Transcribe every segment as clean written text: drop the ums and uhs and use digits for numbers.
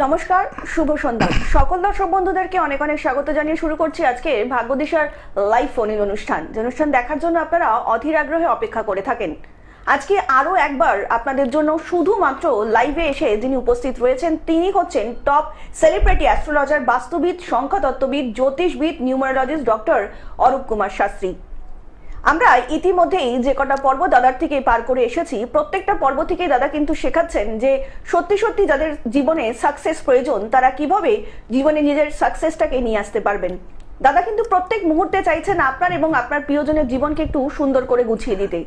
নমস্কার, শুভ সন্ধ্যা। সকল দর্শক বন্ধুদেরকে অনেক অনেক স্বাগত জানিয়ে শুরু করছি আজকে ভাগ্যদিশার লাইভ ফোন ইন অনুষ্ঠান। যে অনুষ্ঠান দেখার জন্য আপনারা অধীর আগ্রহে অপেক্ষা করে থাকেন। আজকে আরো একবার আপনাদের জন্য শুধুমাত্র লাইভে এসে যিনি উপস্থিত রয়েছেন তিনি হচ্ছেন টপ সেলিব্রিটি অ্যাস্ট্রোলজার, বাস্তুবিদ, সংখ্যাতত্ত্ববিদ, জ্যোতিষবিদ, নিউমারোলজিস্ট ডক্টর অরূপ কুমার শাস্ত্রী। আমরা ইতিমধ্যেই যে কটা পর্ব দাদার থেকে পার করে এসেছি, প্রত্যেকটা পর্ব থেকে দাদা কিন্তু শেখাচ্ছেন যে সত্যি সত্যি যাদের জীবনে সাকসেস প্রয়োজন তারা কিভাবে জীবনে নিজের সাকসেসটাকে নিয়ে আসতে পারবেন। দাদা কিন্তু প্রত্যেক মুহূর্তে চাইছেন আপনার এবং আপনার প্রিয়জনের জীবনকে একটু সুন্দর করে গুছিয়ে দিতে।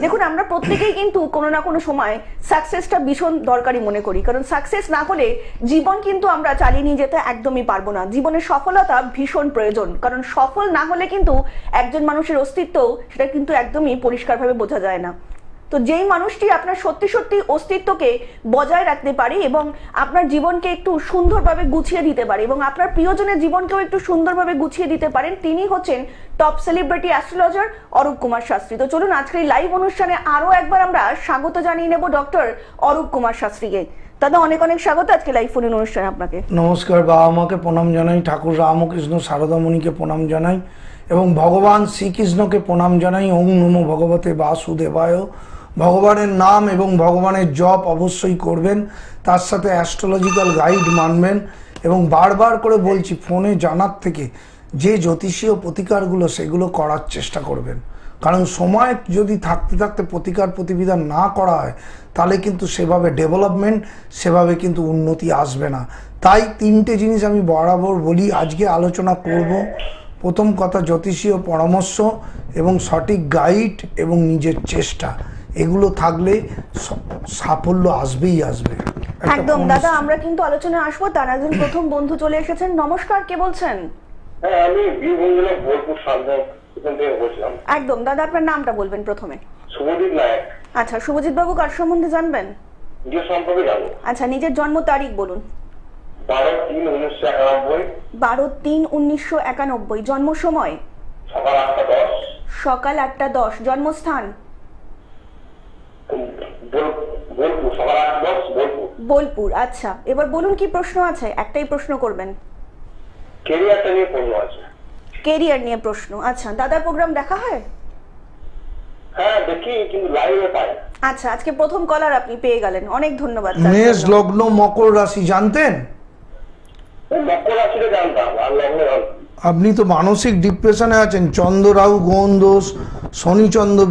দেখুন, আমরা প্রত্যেকেই কিন্তু কোনো না কোনো সময় সাকসেসটা ভীষণ দরকারি মনে করি, কারণ সাকসেস না হলে জীবন কিন্তু আমরা চালিয়ে নিয়ে যেতে একদমই পারবো না। জীবনের সফলতা ভীষণ প্রয়োজন, কারণ সফল না হলে কিন্তু একজন মানুষের অস্তিত্ব সেটা কিন্তু একদমই পরিষ্কারভাবে বোঝা যায় না। তো যেই মানুষটি আপনার সত্যি সত্যি অস্তিত্বকে বজায় রাখতে পারে এবং আপনার জীবনকে একটু সুন্দরভাবে গুছিয়ে দিতে পারে এবং আপনার প্রিয়জনের জীবনকেও একটু সুন্দরভাবে গুছিয়ে দিতে পারেন, তিনি হচ্ছেন top celebrity astrologer Arup Kumar Shastri. তো চলুন আজকের এই লাইভ অনুষ্ঠানে আরো একবার আমরা স্বাগত জানিয়ে নেব ডক্টর অরূপ কুমার শাস্ত্রীকে। দাদা অনেক অনেক স্বাগত আজকে লাইভ ফোন অনুষ্ঠানে আপনাকে। নমস্কার, বাবা মাকে প্রণাম জানাই, ঠাকুর রামকৃষ্ণ শারদামণিকে প্রণাম জানাই এবং ভগবান শ্রীকৃষ্ণকে প্রণাম জানাই। ওং নমো ভগবতে বাসুদেবায়। ভগবানের নাম এবং ভগবানের জপ অবশ্যই করবেন, তার সাথে অ্যাস্ট্রোলজিক্যাল গাইড মানবেন এবং বারবার করে বলছি ফোনে জানার থেকে যে জ্যোতিষীয় প্রতিকারগুলো সেগুলো করার চেষ্টা করবেন, কারণ সময় যদি থাকতে থাকতে প্রতিকার প্রতিবিধান না করা হয় তাহলে কিন্তু সেভাবে ডেভেলপমেন্ট, সেভাবে কিন্তু উন্নতি আসবে না। তাই তিনটে জিনিস আমি বরাবর বলি, আজকে আলোচনা করব। প্রথম কথা, জ্যোতিষীয় পরামর্শ এবং সঠিক গাইড এবং নিজের চেষ্টা, এগুলো থাকলে সাফল্য আসবেই আসবে। একদম দাদা, আমরা কিন্তু আলোচনায় আসবো। তার একজন প্রথম বন্ধু চলে এসেছেন। নমস্কার, কে বলছেন? হ্যাঁ, আমি বীরভূম বোলপুর সান্দাম থেকে বলছিলাম। একদম দাদা, আপনার নামটা বলবেন প্রথমে। শুভজিৎ নায়ক। আচ্ছা, শুভজিৎ বাবু কার সম্বন্ধে জানবেন? নিজের সম্পর্কে জানবো। আচ্ছা, নিজের জন্ম তারিখ বলুন। 12/3/1991। 12/3/1991। জন্ম সময়? সকাল 8:10। সকাল 8:10। জন্মস্থান? বোলপুর। সকাল 8:10 বোলপুর। বোলপুর। আচ্ছা, এবার বলুন কি প্রশ্ন আছে? একটাই প্রশ্ন করবেন। কেরিয়ারটা নিয়ে প্রশ্ন আছে। কেরিয়ার নিয়ে প্রশ্ন। আচ্ছা, দাদার প্রোগ্রাম দেখা হয়? হ্যাঁ দেখি, কিন্তু লাইভে পাই। আচ্ছা, আজকে প্রথম কলার আপনি পেয়ে গেলেন, অনেক ধন্যবাদ। মেষ লগ্ন মকর রাশি জানতেন? মকর রাশিটা জানতাম, আর লগ্নে আপনি তো মানসিক ডিপ্রেশনে আছেন। চন্দ্র রাহু গ্রহণ দোষ, শনি চন্দ্র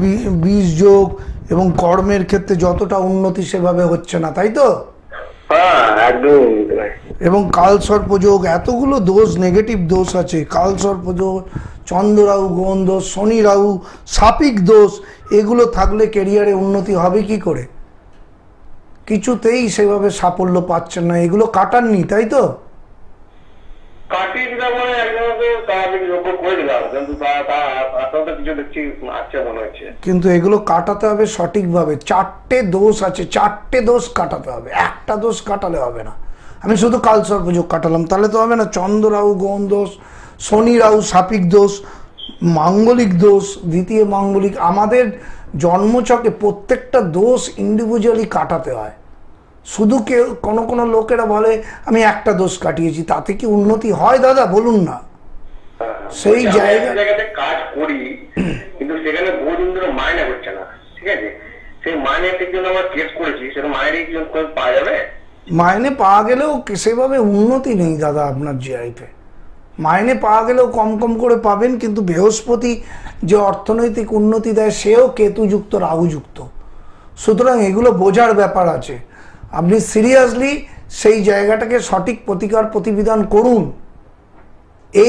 বীজ যোগ এবং কর্মের ক্ষেত্রে যতটা উন্নতি সেভাবে হচ্ছে না, তাই তো? হ্যাঁ একদম। এবং কালসর্পযোগ, এতগুলো দোষ, নেগেটিভ দোষ আছে। কালসর্পযোগ, চন্দ্র রাহু গ্রহণ দোষ, শনি রাহু সাপিক দোষ, এগুলো থাকলে ক্যারিয়ারে উন্নতি হবে কি করে? কিছুতেই সেভাবে সাফল্য পাচ্ছেন না। এগুলো কাটাননি, তাই তো? কাটিয়ে দিলাম, মানে একজনকে তাড়াতাড়ি লক্ষ্য করে দিলাম, কিন্তু আপনাদের কিছু দেখছি আছে মনে হচ্ছে। কিন্তু এগুলো কাটাতে হবে সঠিকভাবে। 4টে দোষ আছে, 4টে দোষ কাটাতে হবে, একটা দোষ কাটালে হবে না। আমি শুধু কালসর্পযোগ কাটালাম তাহলে তো হবে না। চন্দ্র রাহু গ্রহণ দোষ, শনি রাহু সাপিক দোষ, মাঙ্গলিক দোষ, দ্বিতীয় মাঙ্গলিক, আমাদের জন্মচকে প্রত্যেকটা দোষ ইন্ডিভিজুয়ালি কাটাতে হয়। শুধু কেউ কোনো লোকেরা বলে আমি একটা দোষ কাটিয়েছি, তাতে কি উন্নতি হয় দাদা বলুন না? সেই জায়গাতে কাজ করি, কিন্তু সেখানে বহুদিন ধরে মাইনে হচ্ছে না, ঠিক আছে? সেই মাইনেটির জন্য আমরা কেস করেছি, সেটা মাইনে কি পাওয়া যাবে? মাইনে পাওয়া গেলেও সেভাবে উন্নতি নেই দাদা আপনার জিআইতে। মাইনে পাওয়া গেলেও কম কম করে পাবেন, কিন্তু বৃহস্পতি যে অর্থনৈতিক উন্নতি দেয় সেও কেতুযুক্ত রাহুযুক্ত। সুতরাং এগুলো বোঝার ব্যাপার আছে। আপনি সিরিয়াসলি সেই জায়গাটাকে সঠিক প্রতিকার প্রতিবিধান করুন।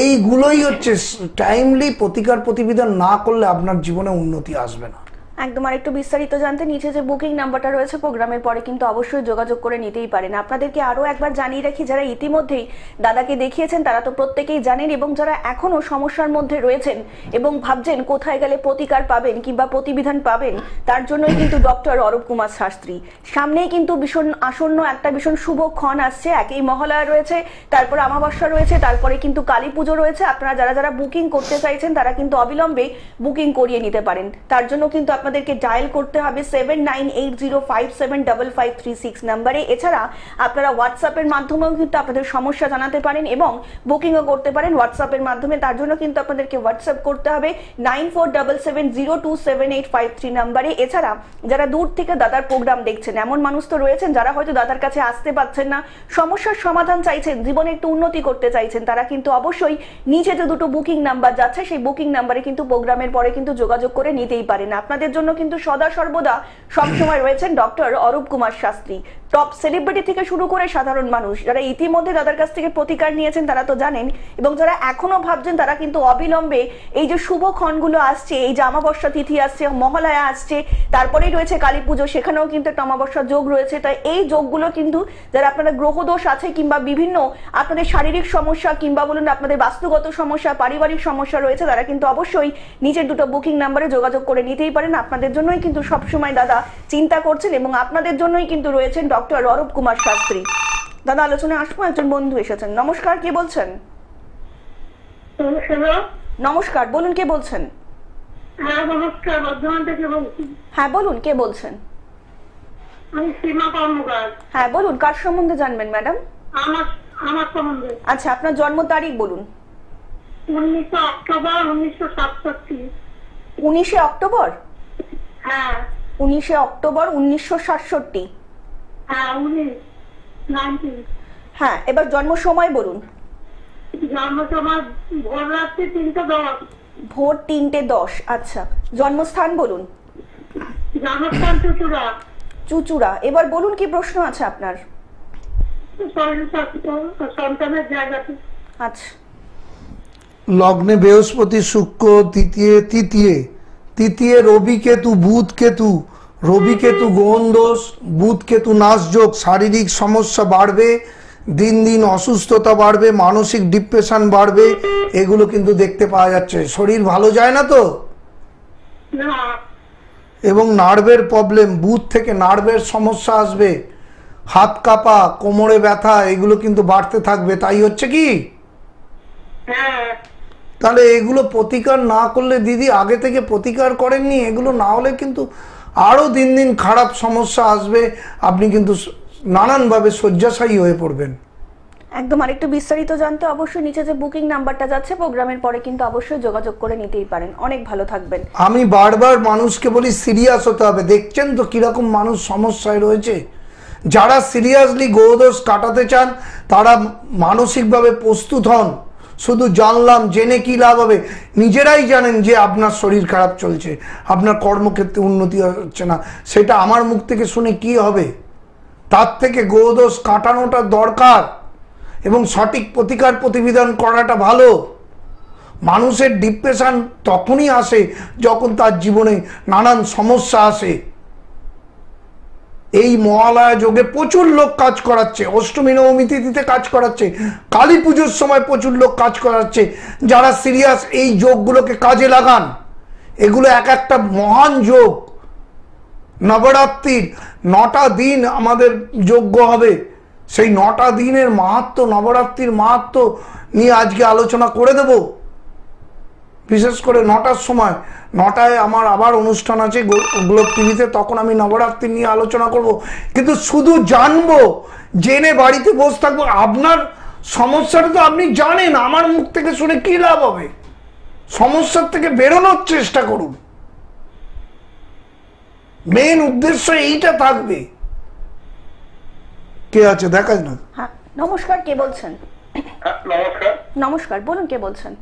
এইগুলোই হচ্ছে, টাইমলি প্রতিকার প্রতিবিধান না করলে আপনার জীবনে উন্নতি আসবে না। একদম। আর একটু বিস্তারিত জানতে নিচে যে বুকিং নাম্বারটা রয়েছে প্রোগ্রামের পরে কিন্তু অবশ্যই যোগাযোগ করে নিতেই পারেন। আপনাদেরকে আরো একবার জানিয়ে রাখি, যারা ইতিমধ্যেই দাদাকে দেখিয়েছেন তারা তো প্রত্যেকেই জানেন, এবং যারা এখনো সমস্যার মধ্যে রয়েছেন এবং ভাবছেন কোথায় গেলে প্রতিকার পাবেন কিংবা প্রতিবিধান পাবেন, তার জন্যই কিন্তু ডক্টর অরূপ কুমার শাস্ত্রী। সামনেই কিন্তু ভীষণ আসন্ন একটা ভীষণ শুভক্ষণ আসছে। একই মহালয়া রয়েছে, তারপর অমাবস্যা রয়েছে, তারপরে কিন্তু কালী পুজো রয়েছে। আপনারা যারা যারা বুকিং করতে চাইছেন তারা কিন্তু অবিলম্বে বুকিং করিয়ে নিতে পারেন। তার জন্য কিন্তু আপনাদের আপনাদেরকে ডায়াল করতে হবে 7980575536 নাম্বারে। এছাড়া আপনারা হোয়াটসঅ্যাপের মাধ্যমেও কিন্তু আপনাদের সমস্যা জানাতে পারেন এবং বুকিংও করতে পারেন হোয়াটসঅ্যাপের মাধ্যমে। তার জন্য কিন্তু আপনাদেরকে হোয়াটসঅ্যাপ করতে হবে 9477027853 নাম্বারে। এছাড়া যারা দূর থেকে দাদার প্রোগ্রাম দেখছেন, এমন মানুষ তো রয়েছেন যারা হয়তো দাদার কাছে আসতে পারছেন না, সমস্যার সমাধান চাইছেন, জীবনে একটু উন্নতি করতে চাইছেন, তারা কিন্তু অবশ্যই নিচে যে দুটো বুকিং নাম্বার যাচ্ছে সেই বুকিং নাম্বারে কিন্তু প্রোগ্রামের পরে কিন্তু যোগাযোগ করে নিতেই পারেন। আপনাদের জন্য কিন্তু সদা সর্বদা সবসময় রয়েছেন doctor Arup Kumar Shastri. Top celebrity থেকে শুরু করে সাধারণ মানুষ যারা ইতিমধ্যে দাদার কাছ থেকে প্রতিকার নিয়েছেন তারা তো জানেন, এবং যারা এখনো ভাবছেন তারা কিন্তু অবিলম্বে এই যে শুভ ক্ষণগুলো আসছে, এই যে অমাবস্যা তিথি আসছে, মহালয়া আসছে, তারপরেই রয়েছে কালী পুজো, সেখানেও কিন্তু একটা অমাবস্যা যোগ রয়েছে। তাই এই যোগগুলো কিন্তু যারা আপনাদের গ্রহদোষ আছে কিংবা বিভিন্ন আপনাদের শারীরিক সমস্যা কিংবা বলুন আপনাদের বাস্তুগত সমস্যা, পারিবারিক সমস্যা রয়েছে, তারা কিন্তু অবশ্যই নিচের দুটো বুকিং নাম্বারে যোগাযোগ করে নিতেই পারেন। আপনাদের জন্যই কিন্তু সবসময় দাদা চিন্তা করছেন এবং আপনাদের জন্যই কিন্তু রয়েছেন ডক্টর অরূপ কুমার শাস্ত্রী। দাদা আলোচনায় আসবো, একজন বন্ধু এসেছেন। নমস্কার, কে বলছেন? নমস্কার, বলুন কে বলছেন? হ্যাঁ নমস্কার, বর্ধমান থেকে বলছি। হ্যাঁ বলুন কে বলছেন? আমি সীমা কর্মকার। হ্যাঁ বলুন, কার সম্বন্ধে জানবেন ম্যাডাম? আমার আমার সম্বন্ধে। আচ্ছা, আপনার জন্ম তারিখ বলুন। 19 অক্টোবর 1967। 19 অক্টোবর? হ্যাঁ 19 অক্টোবর 1967। হ্যাঁ 19 হ্যাঁ, এবার জন্ম সময় বলুন। জন্ম সময় ভোর রাত্রি 3:10। ভোর 3:10। আচ্ছা, জন্মস্থান বলুন। জন্মস্থান চুচুড়া। চুচুড়া। এবার বলুন কি প্রশ্ন আছে আপনার? শরীর স্বাস্থ্য, সন্তানের জায়গাতে। আচ্ছা, লগ্নে বৃহস্পতি শুক্র তৃতীয় রবি কেতু বুধ কেতু, রবি কেতু গ্রহণ দোষ, বুধ কেতু নাশ যোগ, শারীরিক সমস্যা বাড়বে, দিন দিন অসুস্থতা বাড়বে, মানসিক ডিপ্রেশন বাড়বে, এগুলো কিন্তু দেখতে পাওয়া যাচ্ছে। শরীর ভালো যায় না তো, না এবং নার্ভের প্রবলেম, বুধ থেকে নার্ভের সমস্যা আসবে, হাত কাঁপা, কোমরে ব্যথা, এগুলো কিন্তু বাড়তে থাকবে। তাই হচ্ছে কি? হ্যাঁ তাহলে এগুলো প্রতিকার না করলে দিদি, আগে থেকে প্রতিকার করেননি, এগুলো না হলে কিন্তু আরো দিন দিন খারাপ সমস্যা আসবে, আপনি কিন্তু নানানভাবে শয্যাশায়ী হয়ে পড়বেন। একদম। আরেকটু বিস্তারিত জানতে অবশ্যই নিচে যে বুকিং নাম্বারটা যাচ্ছে প্রোগ্রামের পরে কিন্তু অবশ্যই যোগাযোগ করে নিতেই পারেন। অনেক ভালো থাকবেন। আমি বারবার মানুষকে বলি সিরিয়াস হতে হবে। দেখছেন তো কিরকম মানুষ সমস্যায় রয়েছে। যারা সিরিয়াসলি গ্রহদোষ কাটাতে চান তারা মানসিকভাবে প্রস্তুত হন। শুধু জানলাম জেনে কি লাভ হবে? নিজেরাই জানেন যে আপনার শরীর খারাপ চলছে, আপনার কর্মক্ষেত্রে উন্নতি হচ্ছে না, সেটা আমার মুখ থেকে শুনে কি হবে? তার থেকে গ্রহদোষ কাটানোটা দরকার এবং সঠিক প্রতিকার প্রতিবিধান করাটা ভালো। মানুষের ডিপ্রেশন তখনই আসে যখন তার জীবনে নানান সমস্যা আসে। এই মহালয়া যোগে প্রচুর লোক কাজ করাচ্ছে, অষ্টমী নবমী তিথিতে কাজ করাচ্ছে, কালী পুজোর সময় প্রচুর লোক কাজ করাচ্ছে। যারা সিরিয়াস এই যোগগুলোকে কাজে লাগান, এগুলো এক একটা মহান যোগ। নবরাত্রির 9টা দিন আমাদের যজ্ঞ হবে, সেই 9টা দিনের মাহাত্ম্য, নবরাত্রির মাহাত্ম্য নিয়ে আজকে আলোচনা করে দেব। বিশেষ করে 9টার সময়, 9টায় আমার আবার অনুষ্ঠান আছে গ্লোব টিভিতে, তখন আমি নবরাত্রি নিয়ে আলোচনা করব। কিন্তু শুধু জানবো, জেনে বাড়িতে বসে থাকবো, আপনার সমস্যাটা তো আপনি জানেন, আমার মুখ থেকে শুনে কি লাভ হবে? সমস্যার থেকে বেরোনোর চেষ্টা করুন। মেন উদ্দেশ্য এইটা থাকবে। কে আছে দেখা না? হ্যাঁ নমস্কার, কে বলছেন? নমস্কার, নমস্কার, বলুন কে বলছেন?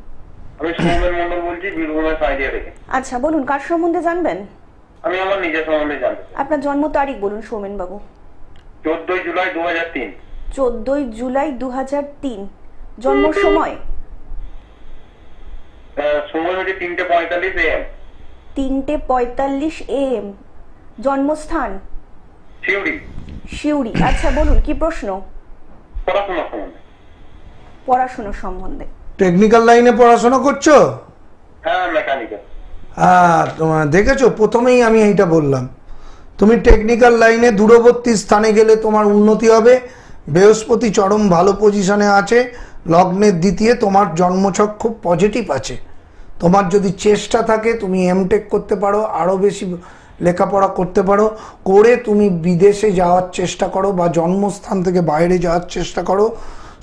আমি সৌমেন মন্ডল বলছি, বীরভূমের সাইডিয়া থেকে। আচ্ছা বলুন, কার সম্বন্ধে জানবেন? আমি আমার নিজের সম্বন্ধে জানতে চাই। আপনার জন্ম তারিখ বলুন সৌমেন বাবু। 14 জুলাই 2003। 14 জুলাই 2003। জন্ম সময়? সময় হচ্ছে 3:45 AM। 3:45 AM। জন্মস্থান? শিউড়ি। শিউড়ি। আচ্ছা বলুন কি প্রশ্ন? পড়াশোনা সম্বন্ধে। পড়াশোনা সম্বন্ধে। টেকনিক্যাল লাইনে পড়াশোনা করছো? হ্যাঁ মেকানিক্যাল। তোমার দেখেছো, প্রথমেই আমি এইটা বললাম, তুমি টেকনিক্যাল লাইনে দূরবর্তী স্থানে গেলে তোমার উন্নতি হবে। বৃহস্পতি চরম ভালো পজিশনে আছে, লগ্নের দ্বিতীয়, তোমার জন্মছক খুব পজিটিভ আছে। তোমার যদি চেষ্টা থাকে তুমি এমটেক করতে পারো, আরও বেশি লেখাপড়া করতে পারো, করে তুমি বিদেশে যাওয়ার চেষ্টা করো বা জন্মস্থান থেকে বাইরে যাওয়ার চেষ্টা করো।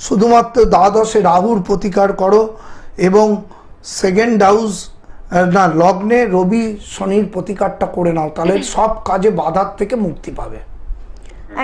শুধুমাত্র দ্বাদশে রাহুর প্রতিকার করো এবং সেকেন্ড হাউস না লগ্নে রবি শনির প্রতিকারটা করে নাও, তাহলে সব কাজে বাধার থেকে মুক্তি পাবে।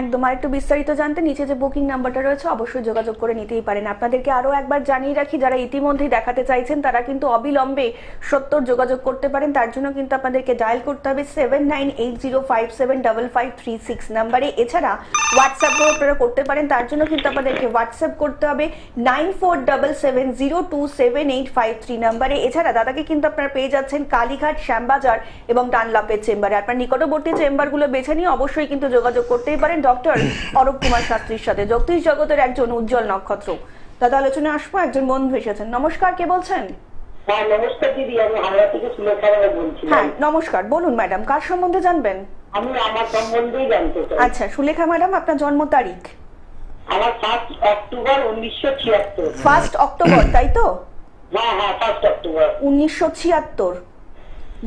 একদম। আর একটু বিস্তারিত জানতে নিচে যে বুকিং নাম্বারটা রয়েছে অবশ্যই যোগাযোগ করে নিতেই পারেন। আপনাদেরকে আরও একবার জানিয়ে রাখি, যারা ইতিমধ্যেই দেখাতে চাইছেন তারা কিন্তু অবিলম্বে 70 যোগাযোগ করতে পারেন। তার জন্য কিন্তু আপনাদেরকে ডায়াল করতে হবে 7980575536 নাম্বারে। এছাড়া হোয়াটসঅ্যাপও আপনারা করতে পারেন, তার জন্য কিন্তু আপনাদেরকে হোয়াটসঅ্যাপ করতে হবে 9477027853 নাম্বারে। এছাড়া দাদাকে কিন্তু আপনারা পেয়ে যাচ্ছেন কালীঘাট, শ্যামবাজার এবং ডানলাপের চেম্বারে। আপনার নিকটবর্তী চেম্বারগুলো বেছে নিয়ে অবশ্যই কিন্তু যোগাযোগ করতেই পারেন ডক্টর অরূপ কুমার শাস্ত্রীর সাথে, জ্যোতিষ জগতের একজন উজ্জ্বল নক্ষত্র। দাদা আলোচনায় আসবো, একজন বন্ধু এসেছেন। নমস্কার, কে বলছেন? হ্যাঁ নমস্কার দিদি, আমি হাওড়া থেকে সুলেখা বলছি। হ্যাঁ নমস্কার, বলুন ম্যাডাম, কার সম্বন্ধে জানবেন? আমি আমার সম্বন্ধেই জানতে চাই। আচ্ছা সুলেখা ম্যাডাম, আপনার জন্ম তারিখ? আমার 1 অক্টোবর 1976। 1 অক্টোবর, তাই তো? হ্যাঁ হ্যাঁ 1 অক্টোবর 1976।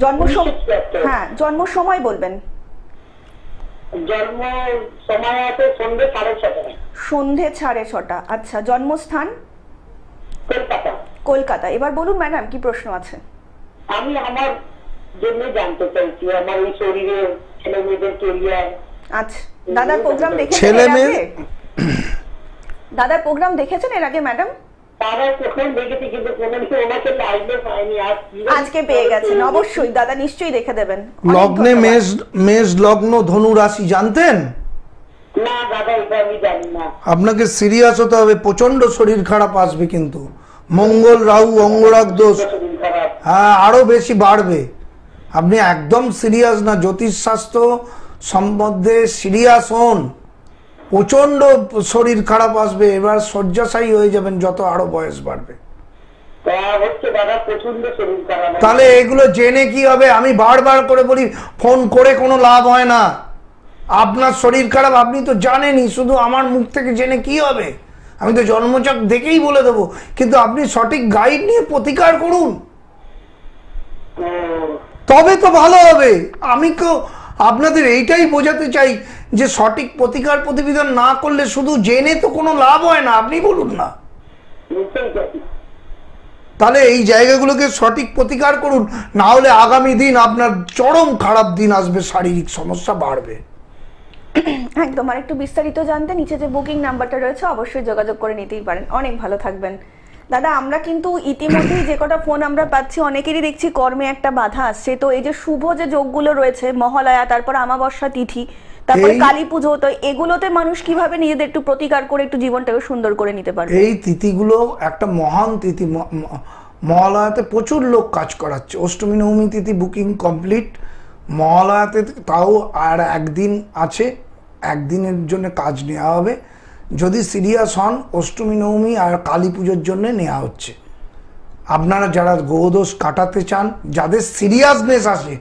জন্ম 1976। হ্যাঁ জন্ম সময় বলবেন। জন্ম সময় আছে সন্ধ্যে 6:30। সন্ধে 6:30। আচ্ছা, জন্মস্থান? কলকাতা। কলকাতা। এবার বলুন ম্যাডাম, কি প্রশ্ন আছে? আমি আমার জন্য জানতে চাইছি, আমার এই শরীরে ছেলে মেয়েদের কেরিয়ার। আচ্ছা, দাদার প্রোগ্রাম দেখেছেন ছেলে এর মেয়ে? আগে? দাদার প্রোগ্রাম দেখেছেন এর আগে ম্যাডাম? তারা প্রথম দেখেছি কিন্তু কোনোদিন ওনাকে লাইনে পাইনি। আজকে পেয়ে গেছেন, অবশ্যই দাদা নিশ্চয়ই দেখে দেবেন। অনেক লগ্নে ধন্যবাদ। মেষ লগ্ন ধনু রাশি জানতেন? না দাদা, এটা আমি জানি না। আপনাকে সিরিয়াস হতে হবে, প্রচন্ড শরীর খারাপ আসবে কিন্তু। মঙ্গল রাহু অঙ্গরাগ দোষ, শরীর খারাপ। হ্যাঁ আরো বেশি বাড়বে। আপনি একদম সিরিয়াস না, জ্যোতিষশাস্ত্র সম্বন্ধে সিরিয়াস হন। প্রচন্ড শরীর খারাপ আসবে, এবার শয্যাশায়ী হয়ে যাবেন যত আরো বয়স বাড়বে। তা হচ্ছে দাদা প্রচন্ড শরীর খারাপ। তাহলে এগুলো জেনে কি হবে? আমি বারবার করে বলি, ফোন করে কোনো লাভ হয় না। আপনার শরীর খারাপ আপনি তো জানেনই, শুধু আমার মুখ থেকে জেনে কি হবে? আমি তো জন্মচক দেখেই বলে দেবো, কিন্তু আপনি সঠিক গাইড নিয়ে প্রতিকার করুন, তবে তো ভালো হবে। আমি তো আপনাদের এইটাই বোঝাতে চাই যে সঠিক প্রতিকার প্রতিবিধান না করলে শুধু জেনে তো কোনো লাভ হয় না, আপনি বলুন না। তাহলে এই জায়গাগুলোকে সঠিক প্রতিকার করুন, না হলে আগামী দিন আপনার চরম খারাপ দিন আসবে, শারীরিক সমস্যা বাড়বে। একদম। আর একটু বিস্তারিত জানতে নিচে যে বুকিং নাম্বারটা রয়েছে অবশ্যই যোগাযোগ করে নিতেই পারেন। অনেক ভালো থাকবেন দাদা। আমরা কিন্তু ইতিমধ্যেই যে কটা ফোন আমরা পাচ্ছি, অনেকেরই দেখছি কর্মে একটা বাধা আসছে। তো এই যে শুভ যে যোগগুলো রয়েছে, মহালয়া, তারপর আমাবস্যা তিথি, তারপরে কালী পুজো, তো এগুলোতে মানুষ কিভাবে নিজেদের একটু প্রতিকার করে একটু জীবনটাকে সুন্দর করে নিতে পারবে? এই তিথিগুলো একটা মহান তিথি। মহালয়াতে প্রচুর লোক কাজ করাচ্ছে। অষ্টমী নবমী তিথি বুকিং কমপ্লিট। মহালয়াতে তাও আর একদিন আছে, একদিনের জন্য কাজ নেওয়া হবে। যদি সিরিয়াস হন, অষ্টমী নবমী আর কালী পুজোর জন্য নেওয়া হচ্ছে। আপনারা যারা গ্রহদোষ কাটাতে চান, যাদের সিরিয়াসনেস আসে,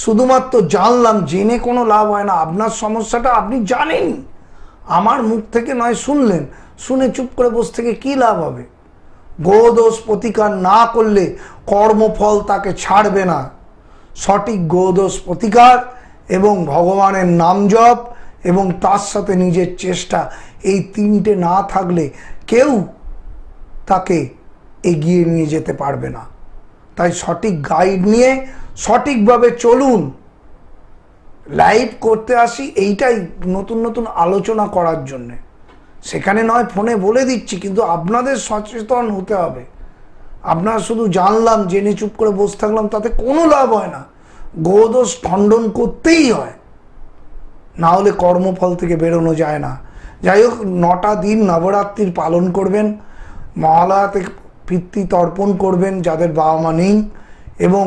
শুধুমাত্র জানলাম, জেনে কোনো লাভ হয় না। আপনার সমস্যাটা আপনি জানেন, আমার মুখ থেকে নয় শুনলেন, শুনে চুপ করে বসে থেকে কি লাভ হবে? গ্রহদোষ প্রতিকার না করলে কর্মফল তাকে ছাড়বে না। সঠিক গ্রহদোষ প্রতিকার এবং ভগবানের নাম জপ এবং তার সাথে নিজের চেষ্টা, এই তিনটে না থাকলে কেউ তাকে এগিয়ে নিয়ে যেতে পারবে না। তাই সঠিক গাইড নিয়ে সঠিকভাবে চলুন। লাইভ করতে আসি এইটাই নতুন নতুন আলোচনা করার জন্যে, সেখানে নয় ফোনে বলে দিচ্ছি, কিন্তু আপনাদের সচেতন হতে হবে। আপনারা শুধু জানলাম, জেনে চুপ করে বসে থাকলাম, তাতে কোনো লাভ হয় না। গ্রহদোষ খণ্ডন করতেই হয়, না হলে কর্মফল থেকে বেরোনো যায় না। যাই হোক, 9টা দিন নবরাত্রির পালন করবেন। মহালয়াতে পিতৃ তর্পণ করবেন যাদের বাবা মা নেই, এবং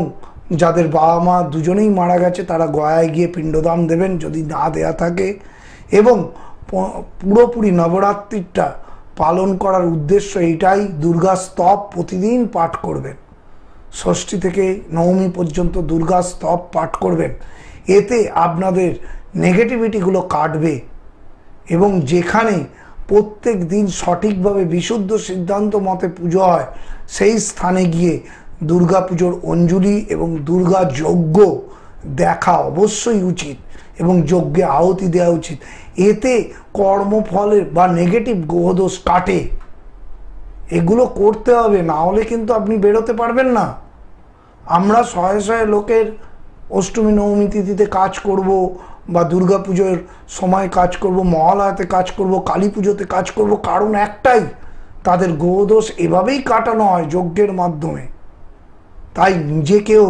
যাদের বাবা মা দুজনেই মারা গেছে তারা গয়ায় গিয়ে পিণ্ডদান দেবেন যদি না দেয়া থাকে। এবং পুরোপুরি নবরাত্রিটা পালন করার উদ্দেশ্য এইটাই, দুর্গা স্তব প্রতিদিন পাঠ করবেন। ষষ্ঠী থেকে নবমী পর্যন্ত দুর্গা স্তব পাঠ করবেন। এতে আপনাদের নেগেটিভিটিগুলো কাটবে। এবং যেখানে প্রত্যেক দিন সঠিকভাবে বিশুদ্ধ সিদ্ধান্ত মতে পুজো হয়, সেই স্থানে গিয়ে দুর্গা পুজোর অঞ্জলি এবং দুর্গা যজ্ঞ দেখা অবশ্যই উচিত এবং যজ্ঞে আহুতি দেওয়া উচিত। এতে কর্মফলের বা নেগেটিভ গ্রহদোষ কাটে। এগুলো করতে হবে, না হলে কিন্তু আপনি বেরোতে পারবেন না। আমরা শয়ে শয়ে লোকের অষ্টমী নবমী তিথিতে কাজ করব, বা দুর্গা পুজোর সময় কাজ করব, মহালয়াতে কাজ করব, কালী পুজোতে কাজ করব, কারণ একটাই, তাদের গ্রহদোষ এভাবেই কাটানো হয় যজ্ঞের মাধ্যমে। তাই নিজেকেও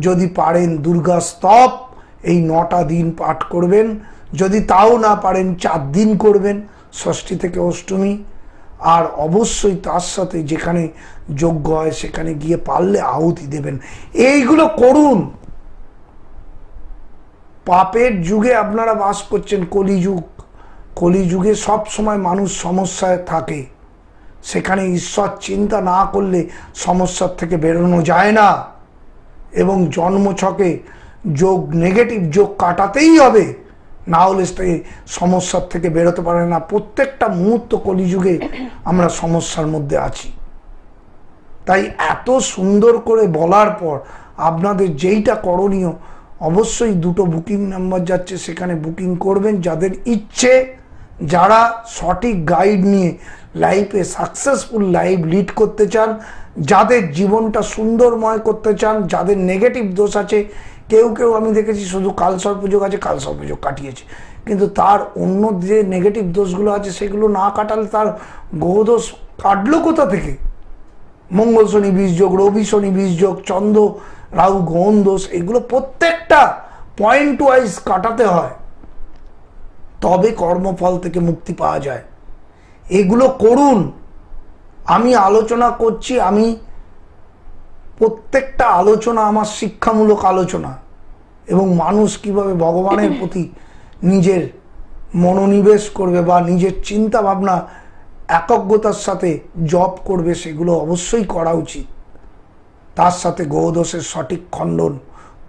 যদি পারেন দুর্গা স্তব এই 9টা দিন পাঠ করবেন, যদি তাও না পারেন 4 দিন করবেন, ষষ্ঠী থেকে অষ্টমী। আর অবশ্যই তার সাথে যেখানে যজ্ঞ হয় সেখানে গিয়ে পারলে আহুতি দেবেন। এইগুলো করুন। পাপের যুগে আপনারা বাস করছেন, কলিযুগ। কলিযুগে সব সময় মানুষ সমস্যায় থাকে, সেখানে ঈশ্বর চিন্তা না করলে সমস্যার থেকে বেরোনো যায় না। এবং জন্মছকে যোগ, নেগেটিভ যোগ কাটাতেই হবে, না হলে সমস্যার থেকে বেরোতে পারে না। প্রত্যেকটা মুহূর্ত কলিযুগে আমরা সমস্যার মধ্যে আছি। তাই এত সুন্দর করে বলার পর আপনাদের যেইটা করণীয়, অবশ্যই 2টো বুকিং নাম্বার যাচ্ছে, সেখানে বুকিং করবেন। যাদের ইচ্ছে, যারা সঠিক গাইড নিয়ে লাইফে সাকসেসফুল লাইফ লিড করতে চান, যাদের জীবনটা সুন্দরময় করতে চান, যাদের নেগেটিভ দোষ আছে, কেউ কেউ আমি দেখেছি শুধু কালসর্পযোগ আছে, কালসর্পযোগ কাটিয়েছে, কিন্তু তার অন্য যে নেগেটিভ দোষগুলো আছে সেগুলো না কাটালে তার গ্রহদোষ কাটলো কোথা থেকে? মঙ্গল শনি বীজযোগ, রবি শনি বীজযোগ, চন্দ্র রাহু গ্রহণ দোষ, এগুলো প্রত্যেকটা পয়েন্ট ওয়াইজ কাটাতে হয়, তবে কর্মফল থেকে মুক্তি পাওয়া যায়। এগুলো করুন। আমি আলোচনা করছি, আমি প্রত্যেকটা আলোচনা আমার শিক্ষামূলক আলোচনা, এবং মানুষ কিভাবে ভগবানের প্রতি নিজের মনোনিবেশ করবে বা নিজের চিন্তা ভাবনা একগ্রতার সাথে জপ করবে, সেগুলো অবশ্যই করা উচিত। তার সাথে গ্রহদোষের সঠিক খণ্ডন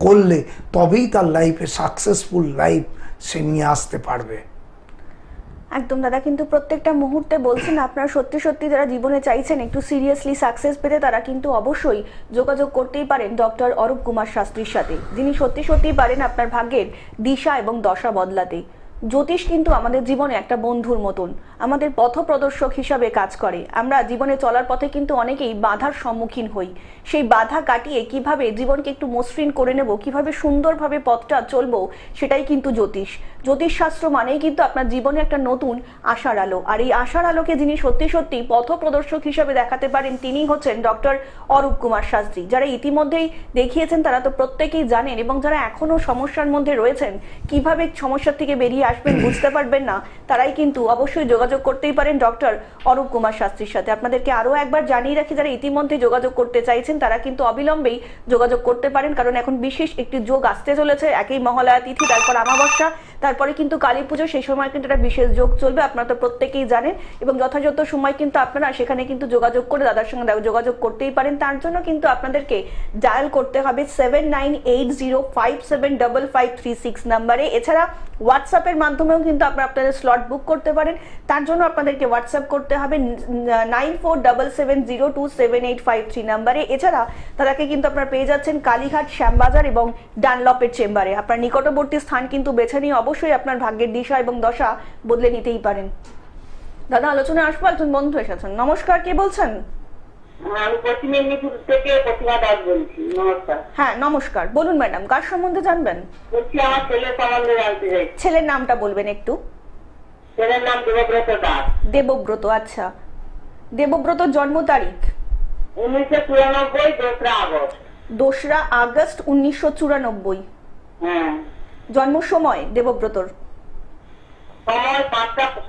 করলে তবেই তার লাইফে সাকসেসফুল লাইফ সে নিয়ে আসতে পারবে। একদম দাদা, কিন্তু প্রত্যেকটা মুহূর্তে বলছেন আপনারা সত্যি সত্যি যারা জীবনে চাইছেন একটু সিরিয়াসলি সাকসেস পেতে, তারা কিন্তু অবশ্যই যোগাযোগ করতেই পারেন ডক্টর অরূপ কুমার শাস্ত্রীর সাথে, যিনি সত্যি সত্যি পারেন আপনার ভাগ্যের দিশা এবং দশা বদলাতে। জ্যোতিষ কিন্তু আমাদের জীবনে একটা বন্ধুর মতন, আমাদের পথপ্রদর্শক হিসাবে কাজ করে। আমরা জীবনে চলার পথে কিন্তু অনেকেই বাধার সম্মুখীন হই, সেই বাধা কাটিয়ে কিভাবে জীবনকে একটু মসৃণ করে নেব, কিভাবে সুন্দরভাবে পথটা চলবো, সেটাই কিন্তু জ্যোতিষ। জ্যোতিষশাস্ত্র মানেই কিন্তু আপনার জীবনে একটা নতুন আশার আলো, আর এই আশার আলোকে যিনি সত্যি সত্যি পথপ্রদর্শক হিসাবে দেখাতে পারেন, তিনি হচ্ছেন ডক্টর অরূপ কুমার শাস্ত্রী। যারা ইতিমধ্যেই দেখিয়েছেন তারা তো প্রত্যেকেই জানেন, এবং যারা এখনো সমস্যার মধ্যে রয়েছেন, কিভাবে সমস্যার থেকে বেরিয়ে আসবেন বুঝতে পারবেন না, তারাই কিন্তু অবশ্যই যোগাযোগ করতেই পারেন ডক্টর অরূপ কুমার শাস্ত্রীর সাথে। আপনাদেরকে আরো একবার জানিয়ে রাখি, যারা ইতিমধ্যে যোগাযোগ করতে চাইছেন তারা কিন্তু অবিলম্বেই যোগাযোগ করতে পারেন, কারণ এখন বিশেষ একটি যোগ আসতে চলেছে। একই মহালয়া তিথি, তারপর অমাবস্যা, তারপরে কিন্তু কালী পুজো, সেই সময় কিন্তু একটা বিশেষ যোগ চলবে, আপনারা তো প্রত্যেকেই জানেন। এবং যথাযথ সময় কিন্তু আপনারা সেখানে কিন্তু যোগাযোগ করে দাদার সঙ্গে যোগাযোগ করতেই পারেন। তার জন্য কিন্তু আপনাদেরকে ডায়াল করতে হবে 7980575536 নাম্বারে। এছাড়া হোয়াটসঅ্যাপের মাধ্যমেও কিন্তু আপনারা আপনাদের স্লট বুক করতে পারেন। তার জন্য আপনাদেরকে হোয়াটসঅ্যাপ করতে হবে 9477027853 নাম্বারে। এছাড়া তাদেরকে কিন্তু আপনারা পেয়ে যাচ্ছেন কালীঘাট, শ্যামবাজার এবং ডানলপের চেম্বারে। আপনার নিকটবর্তী স্থান কিন্তু বেছে নিয়ে অবশ্যই আপনার ভাগ্যের দিশা এবং দশা বদলে নিতেই পারেন। দাদা, আলোচনায় আসবো, একজন বন্ধু এসেছেন। নমস্কার, কে বলছেন? আমি পশ্চিম মেদিনীপুর থেকে প্রতিমা দাস বলছি। নমস্কার। হ্যাঁ নমস্কার, বলুন ম্যাডাম, কার সম্বন্ধে জানবেন? বলছি আমার ছেলের সম্বন্ধে জানতে চাই। ছেলের নামটা বলবেন একটু। ছেলের নাম দেবব্রত দাস। দেবব্রত, আচ্ছা। দেবব্রতর জন্ম তারিখ? 1994 2রা আগস্ট। 2রা আগস্ট 1994। হ্যাঁ। জন্ম সময় দেবব্রতর? সময়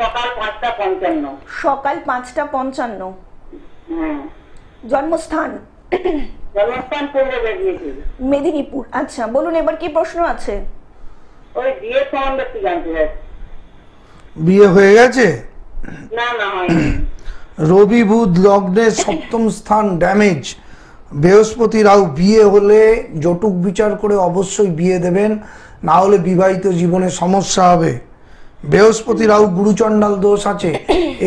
সকাল 5:55। সকাল 5:55। হ্যাঁ। জন্মস্থান? জন্মস্থান পূর্ব মেদিনীপুর। মেদিনীপুর, আচ্ছা। বলুন এবার কি প্রশ্ন আছে? ওই বিয়ের সম্বন্ধে একটু জানতে চাই। বিয়ে হয়ে গেছে? না না হয়নি। রবি বুধ লগ্নের সপ্তম স্থান ড্যামেজ। বৃহস্পতি রাহু, বিয়ে হলে জটুক বিচার করে অবশ্যই বিয়ে দেবেন, না হলে বিবাহিত জীবনে সমস্যা হবে। বৃহস্পতি রাহু গুরুচণ্ডাল দোষ আছে,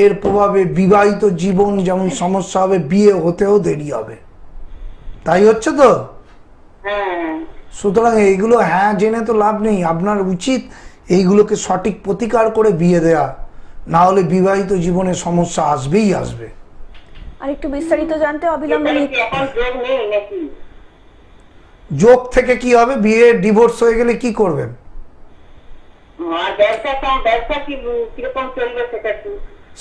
এর প্রভাবে বিবাহিত জীবন যেমন সমস্যা হবে, বিয়ে হতেও দেরি হবে। তাই হচ্ছে তো? হ্যাঁ। সুতরাং এইগুলো হ্যাঁ জেনে তো লাভ নেই, আপনার উচিত এইগুলোকে সঠিক প্রতিকার করে বিয়ে দেয়া, না হলে বিবাহিত জীবনে সমস্যা আসবেই আসবে। আর একটু বিস্তারিত জানতে অবিলম্বে এখন যোগ নেই নাকি? যোগ থেকে কি হবে? বিয়ে ডিভোর্স হয়ে গেলে কি করবেন? ব্যবসা কি কিরকম চলবে সেটা কি?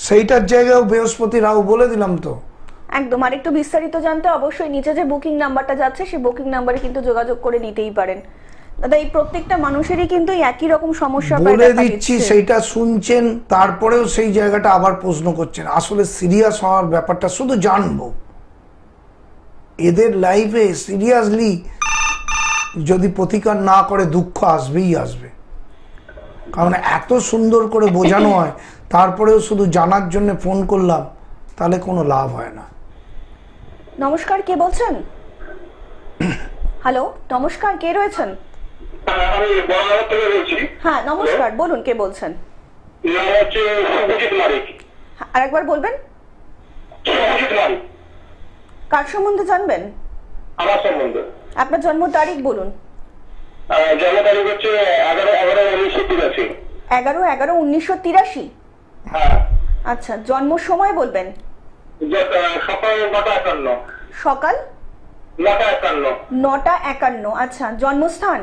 সেইটার জায়গায় বৃহস্পতি রাহু বলে দিলাম তো। একদম। আর একটু বিস্তারিত জানতে অবশ্যই নিচে যে বুকিং নাম্বারটা যাচ্ছে সেই বুকিং নাম্বারে কিন্তু যোগাযোগ করে নিতেই পারেন। দাদা, এই প্রত্যেকটা মানুষেরই কিন্তু একই রকম সমস্যা বলে দিচ্ছি, সেইটা শুনছেন তারপরেও সেই জায়গাটা আবার প্রশ্ন করছেন। আসলে সিরিয়াস হওয়ার ব্যাপারটা শুধু জানবো, এদের লাইফে সিরিয়াসলি যদি প্রতিকার না করে দুঃখ আসবেই আসবে। কারণ এত সুন্দর করে বোঝানো হয়, তারপরেও শুধু জানার জন্য ফোন করলাম, তাহলে কোনো লাভ হয় না। নমস্কার, কে বলছেন? হ্যালো, নমস্কার, কে রয়েছেন? আমি বড় থেকে বলছি। হ্যাঁ নমস্কার, বলুন কে বলছেন? নাম হচ্ছে শুভজিৎ মালিক। আরেকবার বলবেন। শুভজিৎ মালিক। কার সম্বন্ধে জানবেন? আমার সম্বন্ধে। আপনার জন্ম তারিখ বলুন। জন্ম তারিখ হচ্ছে 11/11/1983। 11/11/1983। হ্যাঁ। আচ্ছা, জন্ম সময় বলবেন। সকাল 9:51। সকাল 9:51। 9:51। আচ্ছা, জন্মস্থান?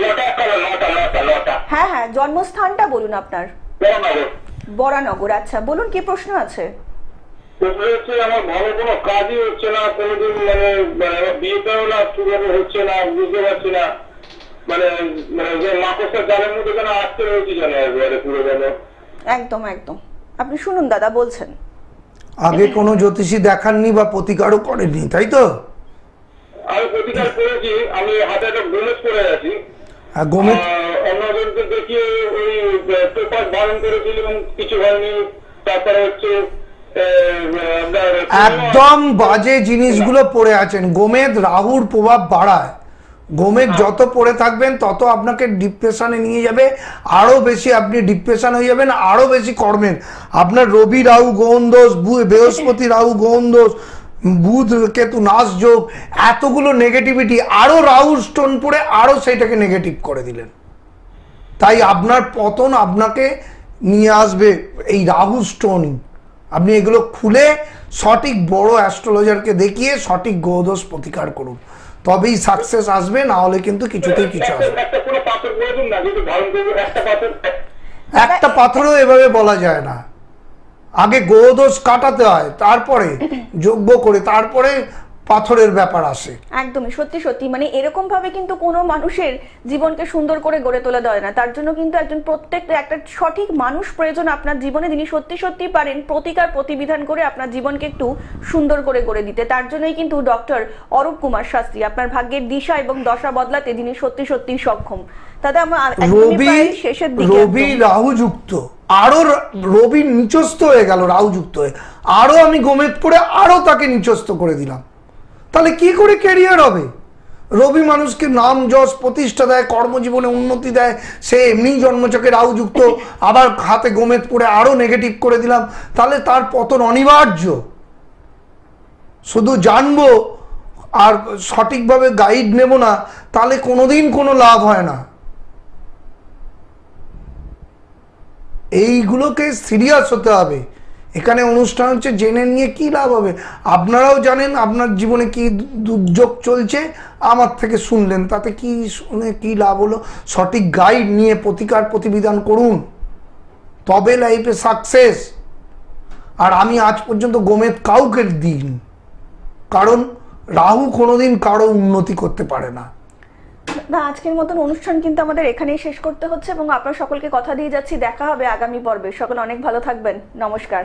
9:51। হ্যাঁ হ্যাঁ, জন্মস্থানটা বলুন আপনার। বরানগর। বরানগর। আচ্ছা, বলুন কি প্রশ্ন আছে? আমার ভালো কোনো কাজই হচ্ছে না, কোনোদিন মানে বিয়েটাও না ঠিকভাবে হচ্ছে না, বুঝতে পারছি না। মানে যে মাকড়সার জালের মধ্যে যেন আটকে রয়েছি যেন একবারে পুরো যেন। একদম একদম। আপনি শুনুন দাদা, বলছেন। আগে কোনো জ্যোতিষী দেখাননি বা প্রতিকারও করেননি, তাই তো? আমি প্রতিকার করেছি, আমি হাতে একটা গোমেজ করে আছি। গোমেদ অন্যজনকে দেখিয়ে ওই পেপার বারণ করেছিল এবং কিছু হয়নি। তারপরে হচ্ছে একদম বাজে জিনিসগুলো পড়ে আছেন। গোমেদ রাহুর প্রভাব বাড়ায়। গোমেদ যত পড়ে থাকবেন তত আপনাকে ডিপ্রেশনে নিয়ে যাবে, আরো বেশি আপনি ডিপ্রেশন হয়ে যাবেন, আরো বেশি কর্মের। আপনার রবি রাহু গ্রহণ দোষ, বৃহস্পতি রাহু গ্রহণ দোষ, বুধ কেতু নাশ যোগ, এতগুলো নেগেটিভিটি, আরো রাহু স্টোন পড়ে আরো সেটাকে নেগেটিভ করে দিলেন। তাই আপনার পতন আপনাকে নিয়ে আসবে এই রাহু স্টোনই। আপনি এগুলো খুলে সঠিক বড় অ্যাস্ট্রোলজারকে দেখিয়ে সঠিক গ্রহদোষ প্রতিকার করুন, তবেই সাকসেস আসবে, না হলে কিন্তু কিছুতেই কিছু আসবে। একটা পাথরও এভাবে বলা যায় না। আগে গ্রহদোষ কাটাতে হয়, তারপরে যজ্ঞ করে তারপরে পাথরের ব্যাপার আসে। একদমই সত্যি সত্যি, মানে এরকম ভাবে কিন্তু কোনো মানুষের জীবনকে সুন্দর করে গড়ে তোলা যায় না। তার জন্য কিন্তু একজন একটা সঠিক মানুষ প্রয়োজন আপনার জীবনে, যিনি সত্যি সত্যি পারেন প্রতিকার প্রতিবিধান করে আপনার জীবনকে একটু সুন্দর করে গড়ে দিতে। তার জন্যই কিন্তু ডক্টর অরূপ কুমার শাস্ত্রী আপনার ভাগ্যের দিশা এবং দশা বদলাতে যিনি সত্যি সত্যি সক্ষম। দাদা, আমার শেষের দিকে রবি রাহু যুক্ত, আরো রবি নিচস্থ হয়ে গেল, রাহু যুক্ত হয়ে আরো আমি গোমেদ পড়ে আরো তাকে নিচস্থ করে দিলাম, তাহলে কি করে ক্যারিয়ার হবে? রবি মানুষকে নাম যশ প্রতিষ্ঠা দেয়, কর্মজীবনে উন্নতি দেয়, সে এমনি জন্মচকে রাহু যুক্ত, আবার হাতে গোমেদ পড়ে আরো নেগেটিভ করে দিলাম, তাহলে তার পতন অনিবার্য। শুধু জানবো আর সঠিকভাবে গাইড নেব না, তাহলে কোনোদিন কোনো লাভ হয় না। এইগুলোকে সিরিয়াস হতে হবে। এখানে অনুষ্ঠান হচ্ছে, জেনে নিয়ে কি লাভ হবে? আপনারাও জানেন আপনার জীবনে কি দুর্যোগ চলছে, আমার থেকে শুনলেন, তাতে কি শুনে কি লাভ হলো? সঠিক গাইড নিয়ে প্রতিকার প্রতিবিধান করুন, তবে লাইফে সাকসেস। আর আমি আজ পর্যন্ত গোমেদ কাউকে দিইনি, কারণ রাহু কোনোদিন কারো উন্নতি করতে পারে না। না, আজকের মতন অনুষ্ঠান কিন্তু আমাদের এখানেই শেষ করতে হচ্ছে এবং আপনার সকলকে কথা দিয়ে যাচ্ছি, দেখা হবে আগামী পর্বে। সকলে অনেক ভালো থাকবেন। নমস্কার।